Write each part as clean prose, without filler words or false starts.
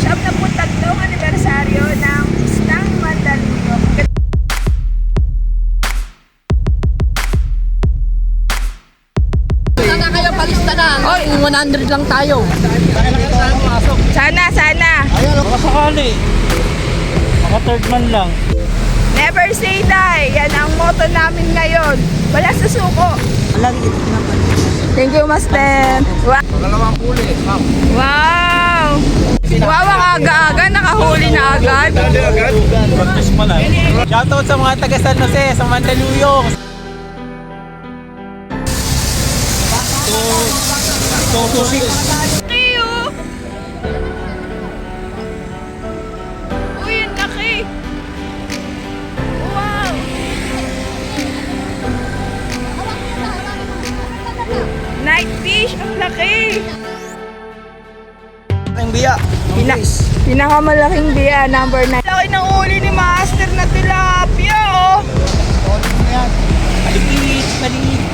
73 anibersaryo ng Pistang Mandaluyong. Sana kayo palista na. Oy, 100 lang tayo. Sana. Baka sakali. Baka third man lang. Never say die. Yan ang motto namin ngayon. Wala susuko. Thank you, Master. Pangalawang huli, ma'am. Wow! Wow, ang aga-aga. Nakahuli na agad. Practice mo lang. Shoutout sa mga taga San Jose, sa Mandaluyong. So, 6. Laki, oh! Uy, ang laki! Wow! Night fish! Ang laki! Ang biya. Pinakamalaking biya, number 9. Laki ng uli ni Master na tilapia, oh! Maliit.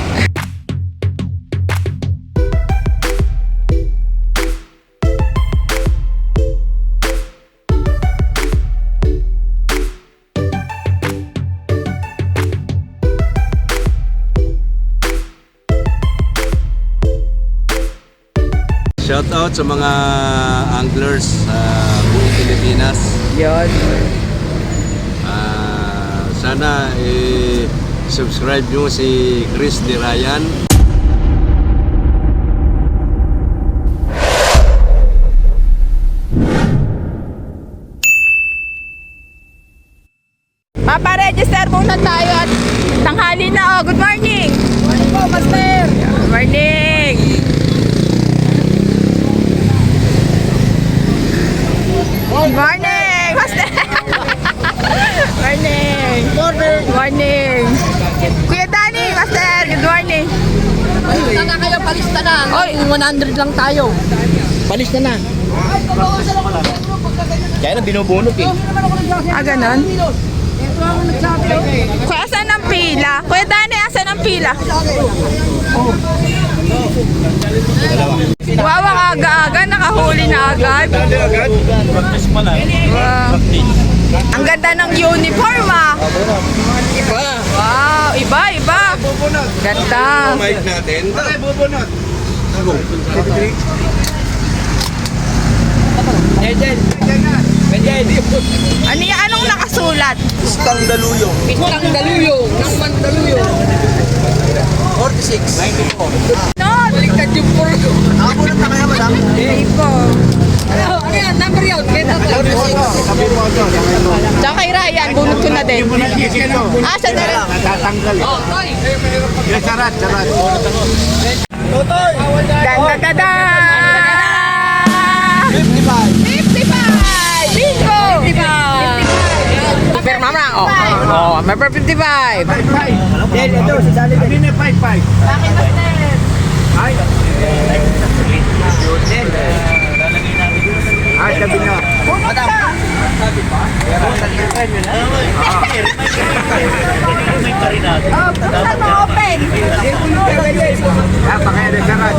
Shoutout sa mga anglers sa buong Pilipinas. Yun. Sana subscribe nyo si Chris De Ryan. Paparegister muna tayo at tanghali na, oh. Good morning! Morning po, Master! Good morning! Good morning, Master! Morning! Kuya Danny, Master! Good morning! Sana kayo palista na. Oy, 100 lang tayo. Palista na. Kaya na binubunot eh. Ganon? Kuya, asan ang pila? Kuya Danny, asan ang pila? Wow, ang aga-aga. Nakahuli na agad. Practice mo lang. Wow. Ang ganda ng uniform, ah. Wow, iba. Ganda. Mic natin. Bubunot. Anong nakasulat? Pistang Daluyong. Pistang Daluyong. Ng Mandaluyong. 46. 94. No, Baliktad yung puro. Nakabunot na kaya madam? hindi po. Ano yan? Number yun. Kaya Tsaka kay Ryan, bunot ko na din. Sa dala. Natatanggal eh. Oh, Toy. Sarat. Ganda. 55! Bingo! 55! Pero mama, oh, member 55. Ito, si Sally. Sabi na 55. Bakit Master? Ay, sabi na. Pumunta! Buksan mo open! Pakaya sarat.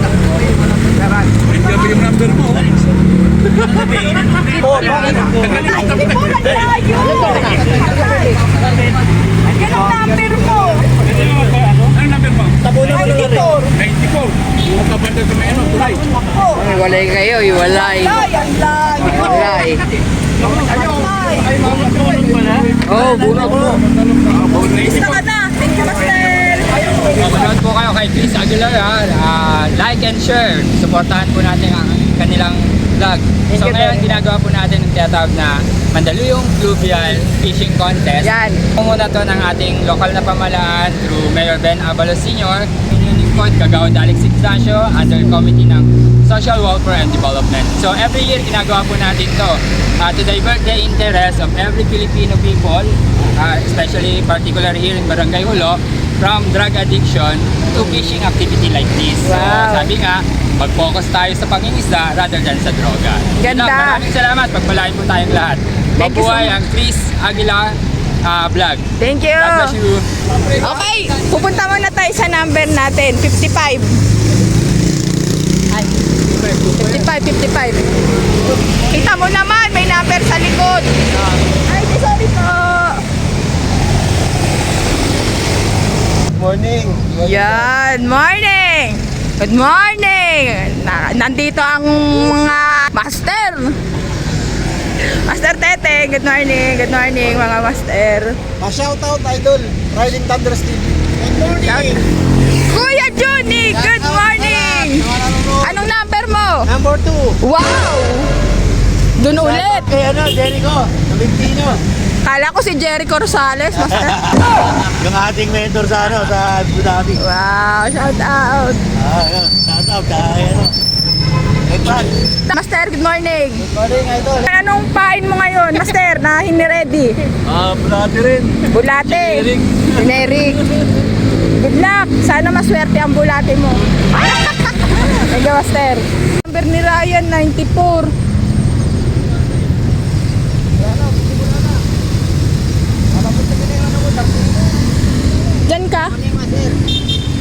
Hindi po naglayo! Ganong number mo? Iwalay kayo, iwalay. Yan lang! Iwalay. Oh, bunot mo. Gusto ka na! Thank you, Master! Manood po kayo kay Chris Aguilar, like and share. Supportahan po natin ang kanilang vlog. So ngayon ginagawa po natin ang tinatawag na Mandaluyong Fluvial Fishing Contest. Yan. Pumuna to ng ating lokal na pamahalaan through Mayor Ben Abalos Sr. Lingkod, Kagawad Alex Ignacio under committee ng Social Welfare and Development. So every year ginagawa po natin to to divert the interest of every Filipino people, especially particularly here in Barangay Hulo, from drug addiction to fishing activity like this. So Wow. sabi nga, mag-focus tayo sa pangingisda rather than sa droga. Ganda. Yun lang, maraming salamat. Pagpalain po tayong lahat. Thank you so Mabuhay much. ang Chris Aguilar vlog. Thank you! God bless you. Okay, pupunta muna tayo sa number natin, 55. Ay, 55. Kita mo naman, Ikot. Ay, sorry po. Morning. Yan, morning! Good morning! Nandito ang mga master. Master Tete, good morning mga master. Shoutout Idol, Riding Thunders TV. Good morning. Kuya Johnny, good morning! Anong number mo? Number 2. Wow! Dun ulit. Kay Jericho, Nabintino. Kala ko si Jericho Rosales, master. Yung ating mentor sa sa Abu Dhabi. Wow, shout out. Yun. Shoutout kay Brad. Master, good morning. Good morning, Idol. Anong pain mo ngayon, master, na hindi-ready? Brad rin. Bulate. Generic. Good luck. Sana maswerte ang bulate mo. Thank you, master. Number ni Ryan, 94. Diyan ka?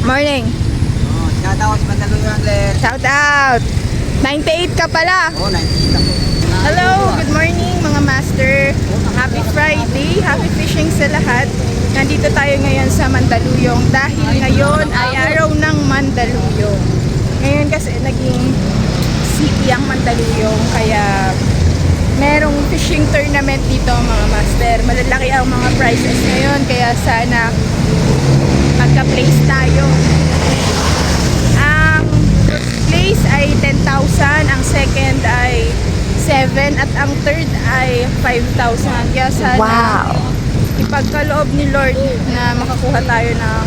Morning. Shoutout sa Mandaluyong Angler. Shout out. 98 ka pala. Oo, 98 ako. Hello, good morning mga master. Happy Friday, happy fishing sa lahat. Nandito tayo ngayon sa Mandaluyong dahil ngayon ay araw ng Mandaluyong. Ngayon kasi naging city ang Mandaluyong kaya merong fishing tournament dito mga master. Malalaki ang mga prizes ngayon kaya sana magka-place tayo. Ang first place ay 10,000, ang second ay 7 at ang third ay 5,000. Kaya sana ipagkaloob ni Lord na makakuha tayo ng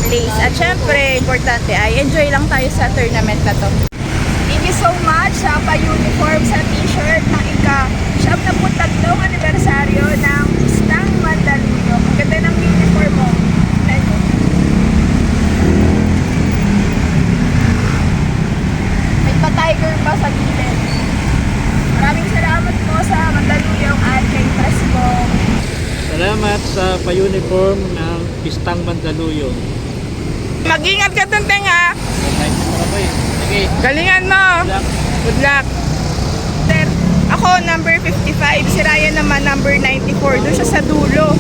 place. At syempre, importante ay enjoy lang tayo sa tournament na to. Thank you so much sa pa-uniform sa t-shirt ng ika-73 anibersaryo ng Pistang Mandaluyong. Ang ganda ng uniform mo. May pa-tiger pa sa gilid. Maraming salamat po sa Mandaluyong at kay Presko. Salamat sa pa-uniform ng Pistang Mandaluyong. Mag-ingat ka dun, Tenga. Sige. Galingan mo. Good luck. Sir, ako number 55. Si Ryan naman number 94. Doon siya sa dulo.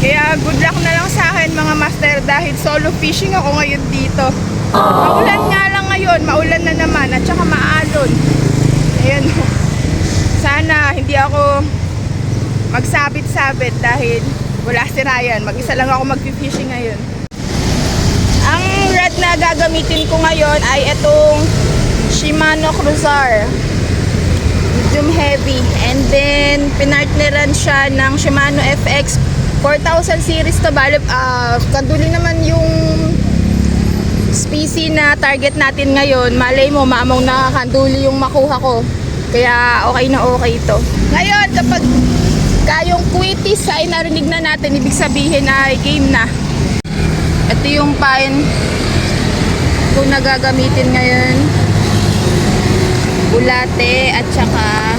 Kaya good luck na lang sa akin mga master dahil solo fishing ako ngayon dito. Maulan nga lang ngayon. Maulan na naman at saka maalon. Ayan. Sana hindi ako magsabit-sabit dahil wala si Ryan. Mag-isa lang ako mag-fishing ngayon. Ang rod na gagamitin ko ngayon ay itong Shimano Cruiser. Medium heavy. And then, pinartneran siya ng Shimano FX 4000 series to. Kaduli naman yung species na target natin ngayon. Malay mo, maamong nakakanduli yung makuha ko. Kaya okay na okay ito. Ngayon, kapag kayong quitis ay narinig na natin, ibig sabihin ay game na. Ito yung pain kung nagagamitin ngayon. Bulate at saka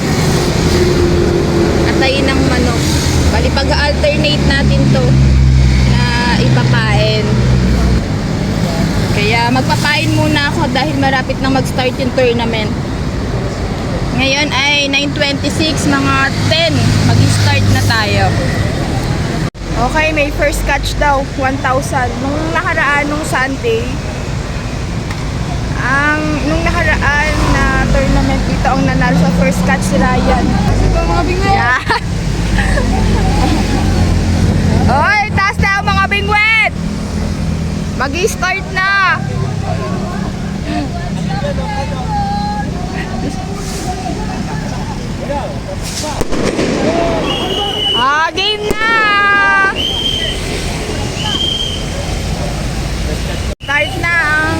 atayin ng manok. Bali pag-alternate natin to na ipapain. Kaya magpapain muna ako dahil malapit na mag-start yung tournament. Ngayon ay 9:26, mga 10 mag-start na tayo. Okay, may first catch daw, 1,000. Nung nakaraan, nung Sunday, nung nakaraan na tournament dito, ang nanalo sa first catch si Ryan. Ito mga bingwet! Yeah. Oy, taas na ang mga bingwet! Mag-i-start na! Game na! Start na ang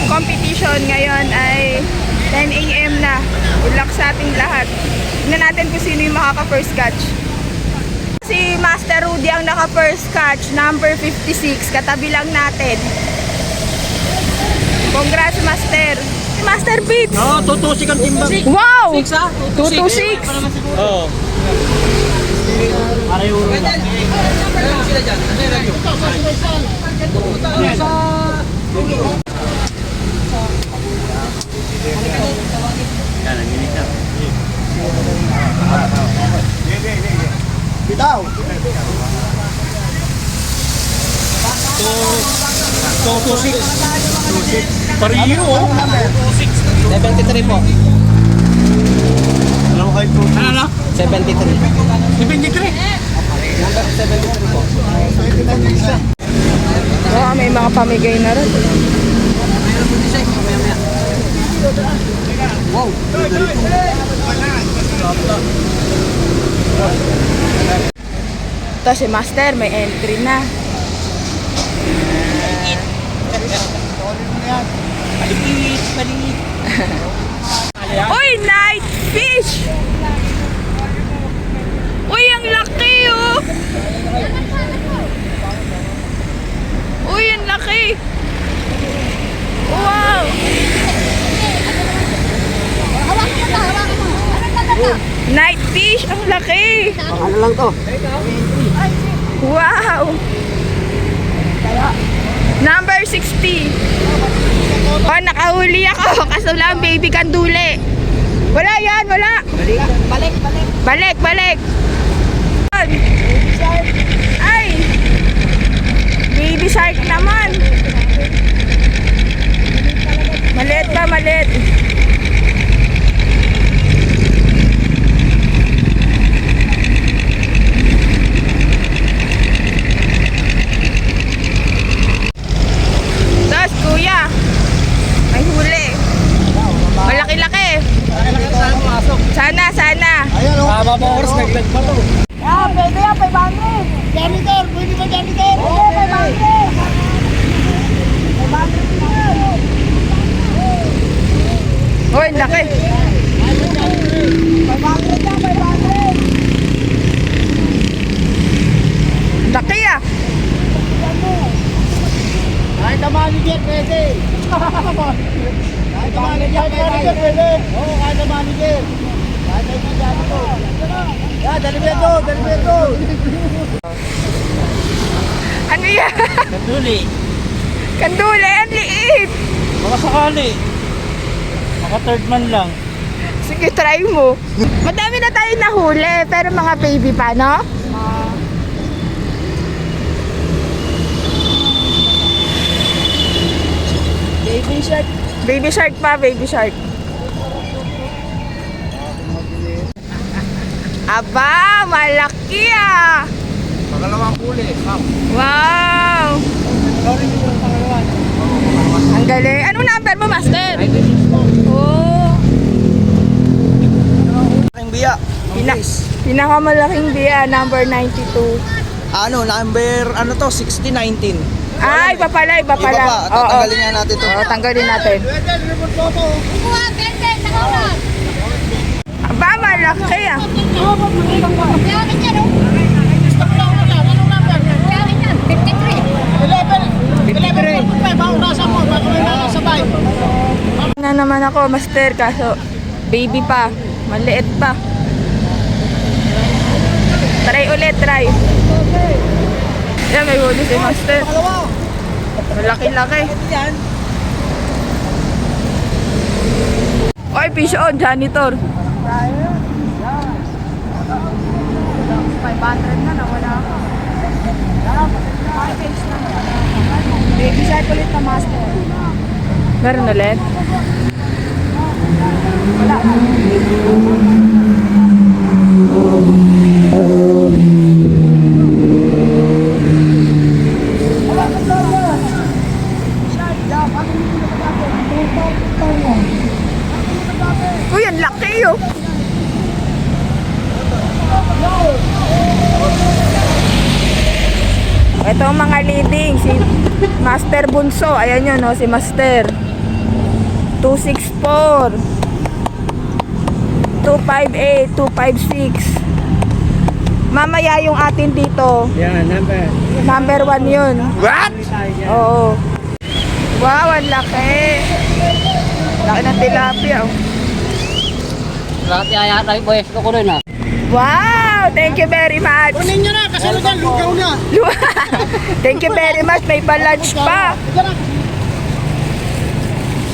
competition. Ngayon ay 10 AM na. Good luck sa ating lahat. Tingnan natin kung sino yung makaka-first catch. Si Master Rudy ang naka-first catch, number 56. Katabi lang natin. Congrats, Master. Si Master Beats. Oo, tutusik ang timbang. Wow! 226. 226. Oo. Para yung ulo lang. Sila dyan. Yan, ang ginig na. Pariyo, oh. 73 po. Ano? 73. 73. Oh, may mga pamigay na rin. Ito si Master, may entry na. Uy, night fish! Uy, ang laki oh! Uy, ang laki! Wow! Night fish, ang laki! Ano lang to? Wow! Number 60. Oh, nakahuli ako. Kaso lang, baby kanduli. Wala yan, wala. Balik. Ay! Baby shark naman. Maliit pa, maliit. Tapos, kuya, may huli. Malaki-laki. Sana. Tama mo, oras naglag pa to. Ah, pwede yan, 500. Janitor, pwede ba janitor? Pwede, 500. Uy, laki. 500 yan, 500. Laki ah. Kahit na manager, pwede. Kahit na manager, pwede. Oo, kahit na manager. Kahit na janitor. Yeah, dalibeto. Ano yan? Kanduli. Kanduli, ang liit. Baka sakali. Maka third man lang. Sige, try mo. Madami na tayo nahuli, pero mga baby pa, no? Baby shark. Baby shark pa, baby shark. Aba, malaki ah. Pangalawang huli. Wow. Ang galing. Anong number mo, Master? Oh. Ang biya. Pinakamalaking biya, number 92. Number, to, 60-19. Ay, iba pala. Iba pa, tatanggalin nga natin to. Oo, tanggalin natin. Aba, malaki ah. Na naman ako, Master, kaso baby pa, maliit pa. Try ulit. Yan, may huli si Master. Malaki-laki. Oy, fish on, janitor. 500 na, nawala ako. Baby shark ulit na, Master. Meron ulit? Wala. Uy, ang laki oh. Ito ang mga leading, si Master Bunso, ayan yun no, si Master. 264, 258, 256. Mamaya yung atin dito. Yan, Number 1 yun. What? Oo. Wow, ang laki. Laki ng tilapia. Oh. Lahat yaya tayo, boy. Loko rin ah. Wow, thank you very much. Kunin nyo na, kasi lugaw na. Thank you very much. May pa-lunch pa.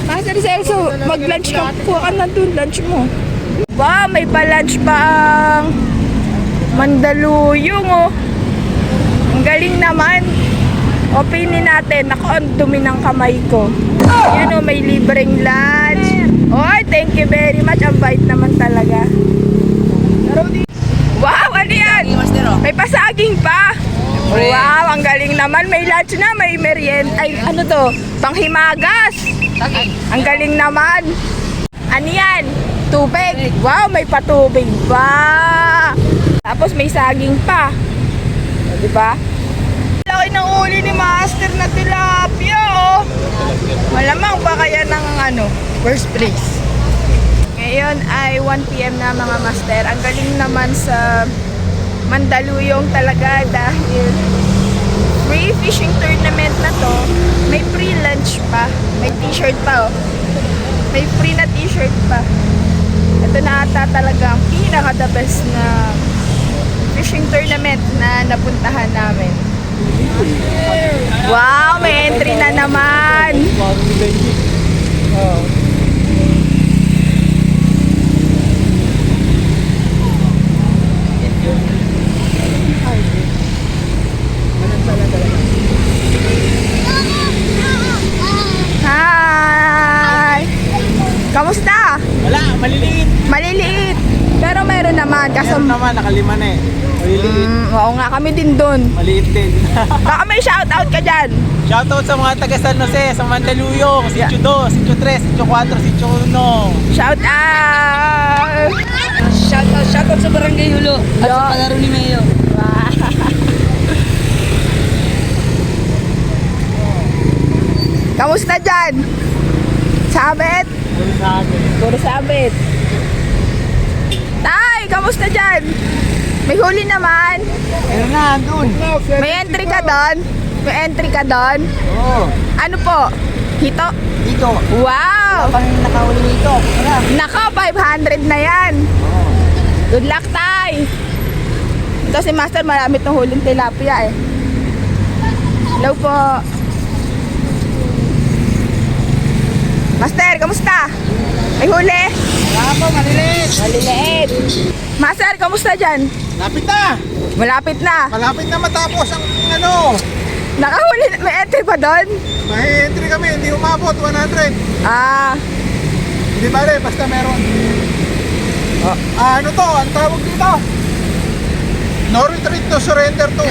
Master Celso, mag-lunch ka. Kuha ka na dun, lunch mo. Wow, may pa-lunch pa ang Mandaluyong, oh. Ang galing naman. Opinin natin. Ako, ang dumi ng kamay ko. Yan, oh, may libreng lunch. Oy, thank you very much. Ang bait naman talaga. Wow, ano yan? May pasaging pa. Wow, ang galing naman. May lunch na, may merienda. Ay, ano to? Panghimagas. Ang galing naman. Ano yan? Tubig. Wow, may patubig pa. Tapos may saging pa. O, diba? Laki ng uli ni Master na tilapia, oh. Malamang pa kaya ng first place. Ngayon ay 1 PM na mga Master. Ang galing naman sa Mandaluyong talaga dahil free fishing tournament na to. May free lunch pa. May t-shirt pa, oh. May free na t-shirt pa. Ito na ata talaga ang pinaka-the best na fishing tournament na napuntahan namin. Wow, may entry na naman. Hi! Kamusta? Wala, maliliit. Maliliit. Pero meron naman. Kaso, Meron naman, nakalima na eh. Maliliit. oo nga, kami din doon. Maliit din. Baka may shoutout ka dyan. Shoutout sa mga taga San Jose, sa Mandaluyong, Sitio 2, Sitio 3, Sitio 4, Sitio 1. Shoutout! Shoutout sa Barangay Hulo at sa palaro ni Mayo. Kamusta dyan? Sabit? Puro sabit. Tay, kamusta dyan? May huli naman. Meron na, doon. May entry ka doon? May entry ka doon? Oo. Ano po? Hito? Dito. Wow! Pang nakahuli dito. Wala. Nako, 500 na yan. Good luck, Tay. Ito si Master, marami itong huling tilapia eh. Hello po. Master, kamusta? May huli? Wala po, maliliit. Maliliit. Master, kamusta dyan? Lapit na. Malapit na. Malapit na matapos ang Nakahuli, may entry pa doon? May entry kami, hindi umabot 100. Ah, Hindi bale, basta meron. Ano to? Ang tawag dito? No retreat to surrender to.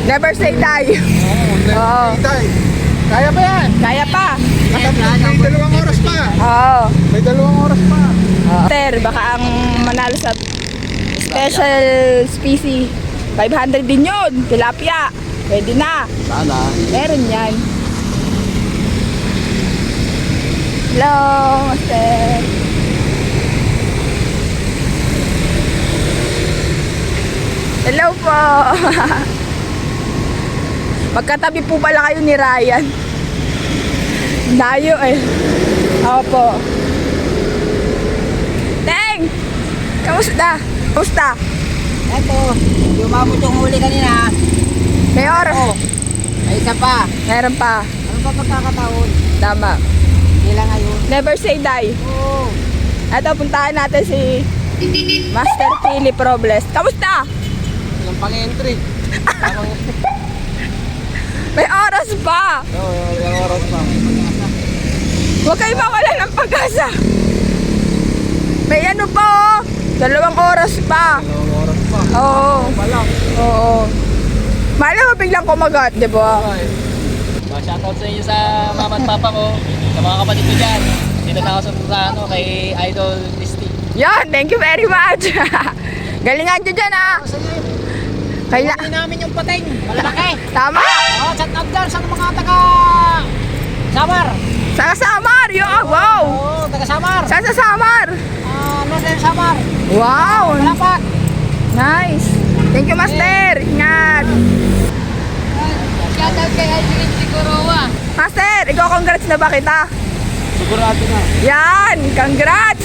never say die. Oo. Kaya ba yan? Kaya pa. May 2 oras pa. Oo. May 2 oras pa. Master, baka ang manalo sa special species. 500 din yun. Tilapia. Pwede na. Sana. Meron yan. Hello, Master. Hello po. Magkatabi po pala kayo ni Ryan. Layo eh. Opo. Teng! Kamusta? Kamusta? Eto, hindi umabot yung huli kanina. May oras. May isa pa. Meron pa. Ano ba pagkakataon? Tama. Hindi lang ngayon. Never say die. Oo. Ito, puntahan natin si Master Philip Robles. Kamusta? Yung pang-entry. May oras pa. Oo, yung oras pa. Huwag kayo mawala ng pag-asa. May ano pa, oh. 2 oras pa. Yung oras pa. Oo. Wala. Oo. Malay mo biglang kumagat, di ba? Shoutout sa inyo sa mama at papa ko, sa mga kapatid ko dyan. Dito na ako sa kay Idol Listy. Yan, thank you very much. Galingan nyo dyan, ha. Kaila. Hindi namin yung pating. Malalaki. Tama. Oo, chat up dyan sa mga taga Samar. Sa Samar, wow. Oo, taga Samar. Sa Samar. Northern Samar. Wow. Malapak. Nice. Thank you, Master. Ingat. Shoutout kay Alvin Sigorowa. Master, ikaw congrats na ba kita? Sigurado na. Yan, congrats.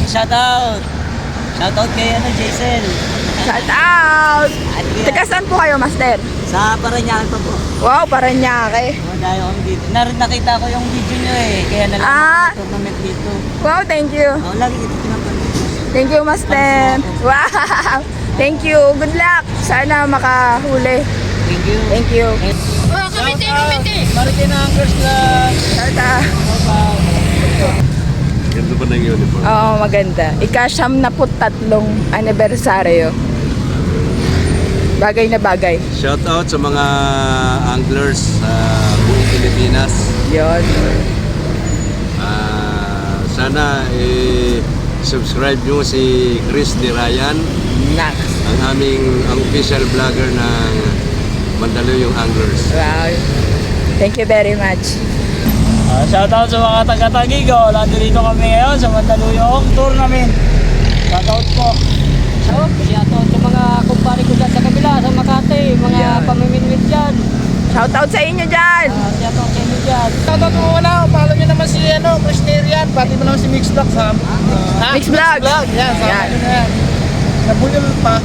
Shoutout. Shoutout kay Jason. Shout out. Taga saan po kayo, Master? Sa Paranaque pa po. Wow, Paranaque. Dahil ako dito. Nakita ko yung video nyo eh. Kaya Ah. nalaman ko tournament dito. Wow, thank you. Lagi kita pinapanood. Thank you, Master. Wow. Thank you. Good luck. Sana makahuli. Thank you. Thank you. Marikin Anglers Club. Tata. Ganda ba ng uniform? Oo, maganda. Ika-73 anibersaryo. Bagay na bagay. Shout out sa mga anglers sa buong Pilipinas. Yun. Sana subscribe nyo si Chris Ryan, Next. ang official vlogger ng Mandaluyong Anglers. Wow. Thank you very much. Shoutout sa mga taga-Tagigo. Nandito kami ngayon sa Mandaluyong Tournament. Shoutout po. Shoutout sa mga kumpare ko dyan sa kabila, sa Makati, mga Yeah. pamiminwit dyan. Shoutout sa inyo dyan. Shoutout sa inyo dyan. Shoutout mo muna, follow nyo naman si Chris Nerian, pati mo naman si Mix Vlog sa... Mix Vlog. Yan, sama Yan. nyo na yan. Nabulol pa.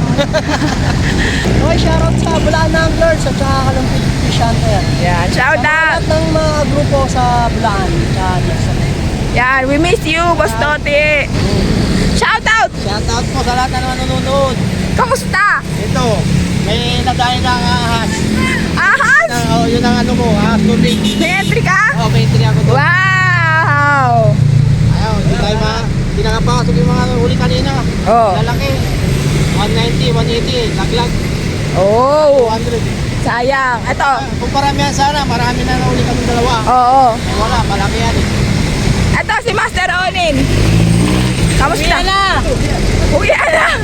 Okay, shoutout sa Bulaan Anglers at saka Kalumpit Fishante yan. Yan. Shout out. Lahat ng mga grupo sa Bulaan. Yan. We miss you, Boss Toti. Shout out. Shoutout po sa lahat na nanonood. Kamusta? Ito, may nagdahin ng ahas. Ahas? Yun ang ano ko, ahas tubig. May entry ka? May entry ako doon. Wow. Ayaw, hindi nakapasok yung mga huli kanina. Oh. Lalaki. 190, 180, laglag. Oh. 200. Sayang. Ito. Kung paramihan sana, marami na nahuli kami dalawa. Oo. Eh wala, malaki yan eh. Ito si Master Onin. Kamusta? Uwi na! Uwi na.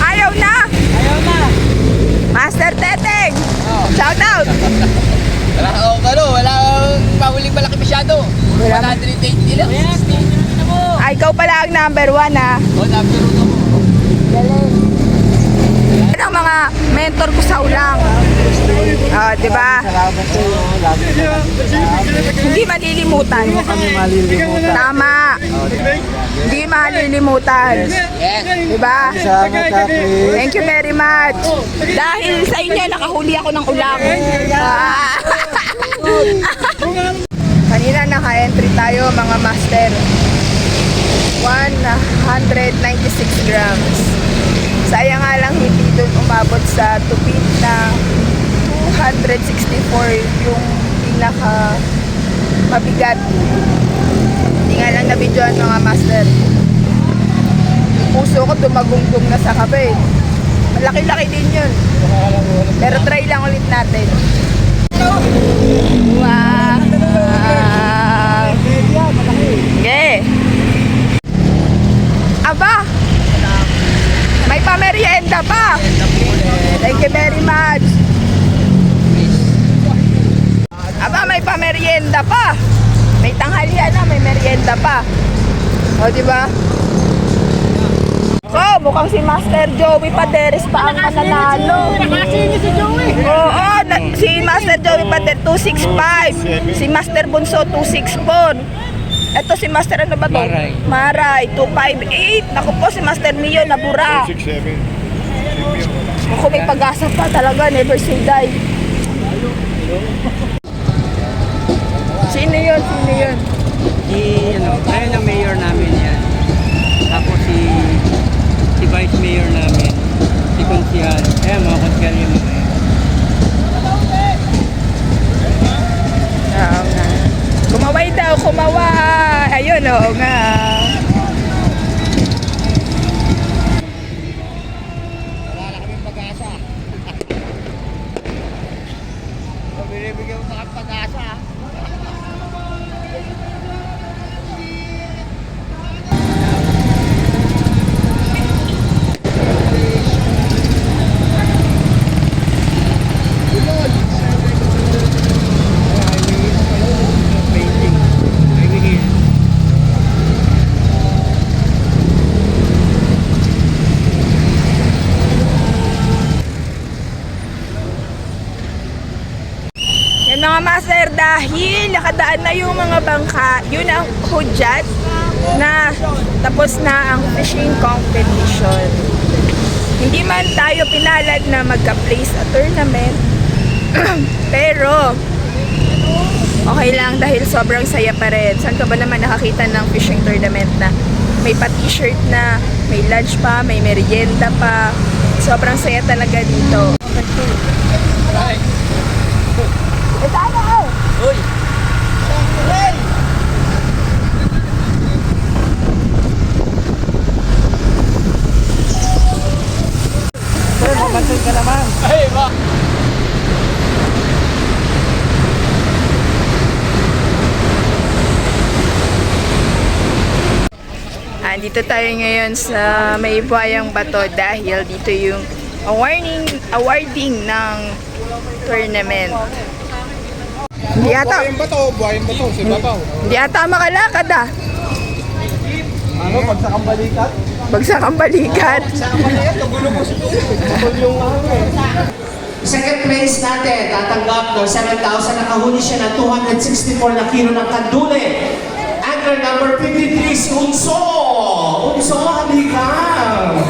Ayaw na. Ayaw na! Master Teteng. Shout out. Wala akong pahuling malaki masyado. Wala. 180 lang. Ay, ikaw pala ang number 1 ha. O, number 1 ako. Galing. Yan ang mga mentor ko sa ulang. Di ba? Salamat sa iyo. Hindi malilimutan. Kami malilimutan. Tama. Hindi malilimutan. Yes. Di ba? Salamat ka, Chris. Thank you very much. Dahil sa inyo, nakahuli ako ng ulang. Kanina naka-entry tayo mga master. 196 grams. Sayang nga lang hindi doon umabot sa tupid na 264 yung pinaka mabigat. Hindi nga lang nabidyoan mga master. Puso ko dumagunggong na sa kape. Malaki-laki din yun. Pero try lang ulit natin. Wow! Okay. Aba! May pamerienda pa! Thank you very much! Aba, may pamerienda pa! May tanghalian na, may merienda pa. O, diba? So, mukhang si Master Joey Paderes pa ang mananalo. Si Joey. Oo, si Master Joey Paderes 265. Si Master Bunso 264. Ito si Master ano ba to? Maray 258. Naku po si Master Mio nabura. 267. Ako may pag-asa pa talaga, never say die. Sino yun? Sino yun? Ayun ang mayor namin yan. Tapos si vice mayor namin, si Konsihal. Ayan, mga konsihal yung mga yan. Oo nga. Kumaway daw, kumaway. Ayun, oo nga. Wala na kaming pag-asa. Binibigyan mo na kami pag-asa. Yan mga master, dahil nakadaan na yung mga bangka, yun ang hudyat na tapos na ang fishing competition. Hindi man tayo pinalad na magka-place sa tournament, pero okay lang dahil sobrang saya pa rin. Saan ka ba naman nakakita ng fishing tournament na may pa-t-shirt na, may lunch pa, may merienda pa. Sobrang saya talaga dito. Dito tayo ngayon sa May Buhayang Bato dahil dito yung awarding ng tournament. Hindi ata. Buhayin ba to? Si Babaw. Hindi ata makalakad ah. Ano, bagsak ang balikat? Bagsak ang balikat. Second place natin, tatanggap ng 7,000. Nakahuli siya ng 264 na kilo ng kandule. Angler number 53, si Unso. Unso, halika.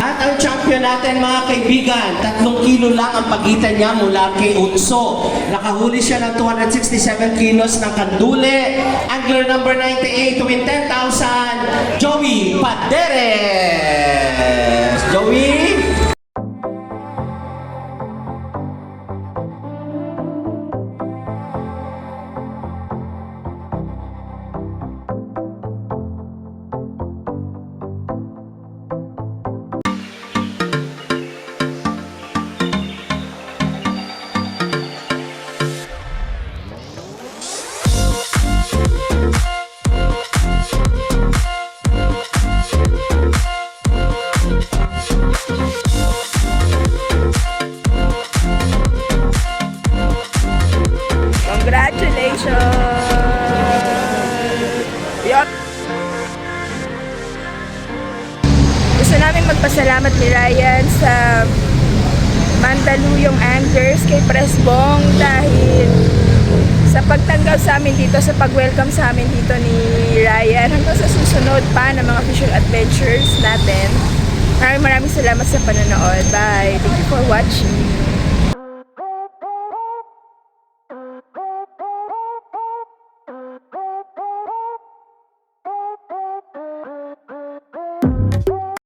At ang champion natin, mga kaibigan, 3 kilo lang ang pagitan niya mula kay Unso. Nakahuli siya ng 267 kilos ng kandule. Angler number 98 to win 10,000, Joey Paderes. Joey? Congratulations! Gusto namin magpasalamat ni Ryan sa Mandaluyong Anglers kay Presbong dahil sa pagtanggap sa amin dito, sa pag-welcome sa amin dito ni Ryan hanggang sa susunod pa ng mga fishing adventures natin. Maraming salamat sa panonood. Bye! Thank you for watching.